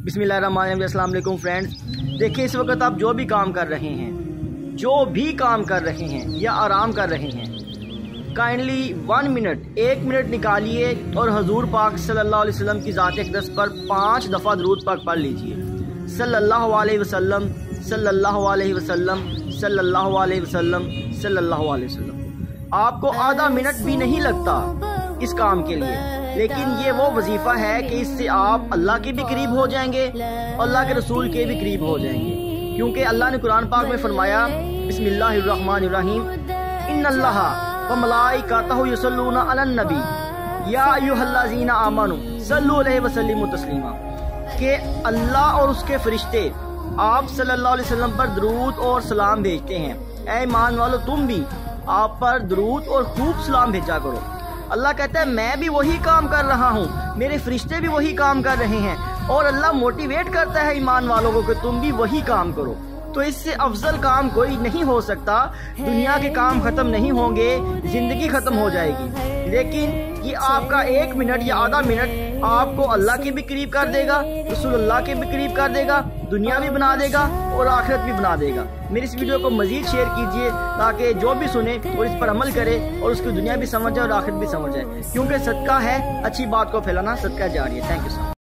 बिस्मिल्लाहिर्रहमानिर्रहीम। अस्सलाम वालेकुम फ्रेंड्स। देखिए, इस वक्त आप जो भी काम कर रहे हैं या आराम कर रहे हैं, काइंडली 1 मिनट 1 मिनट निकालिए और हजूर पाक सल्लल्लाहु अलैहि वसल्लम की ज़ात अक़दस पर 5 दफ़ा दुरूद पाक पढ़ लीजिए। सल्लल्लाहु अलैहि वसल्लम, सल्लल्लाहु अलैहि वसल्लम, सल्लल्लाहु अलैहि वसल्लम, सल्लल्लाहु अलैहि वसल्लम। आपको आधा मिनट भी नहीं लगता इस काम के लिए, लेकिन ये वो वजीफ़ा है कि इससे आप अल्लाह के भी करीब हो जाएंगे और अल्लाह के रसूल के भी करीब हो जाएंगे। क्योंकि अल्लाह ने कुरान पाक में फरमाया, बिस्मिल्लाहिर्रहमानिर्रहीम, इन्नल्लाहा व मलाइकातहु युसल्लूना अलन नबी या अय्युहल्लज़ीना आमनू सल्लु अलैहि व सल्लिमू तस्लीमा, कि अल्लाह और उसके फरिश्ते आप सल्लल्लाहु अलैहि वसल्लम पर दरूद और सलाम भेजते हैं। ऐ ईमान वालो, तुम भी आप पर दरूद और खूब सलाम भेजा करो। अल्लाह कहता है मैं भी वही काम कर रहा हूँ, मेरे फरिश्ते भी वही काम कर रहे हैं, और अल्लाह मोटिवेट करता है ईमान वालों को कि तुम भी वही काम करो। तो इससे अफजल काम कोई नहीं हो सकता। दुनिया के काम खत्म नहीं होंगे, जिंदगी खत्म हो जाएगी, लेकिन ये आपका 1 मिनट या आधा मिनट आपको अल्लाह के भी करीब कर देगा, रसूलुल्लाह के भी करीब कर देगा, दुनिया भी बना देगा और आखिरत भी बना देगा। मेरी इस वीडियो को मजीद शेयर कीजिए ताकि जो भी सुने और इस पर अमल करे और उसकी दुनिया भी समझ जाए और आखिरत भी समझ जाए, क्योंकि सदका है, अच्छी बात को फैलाना सदका जारी है। Thank you sir.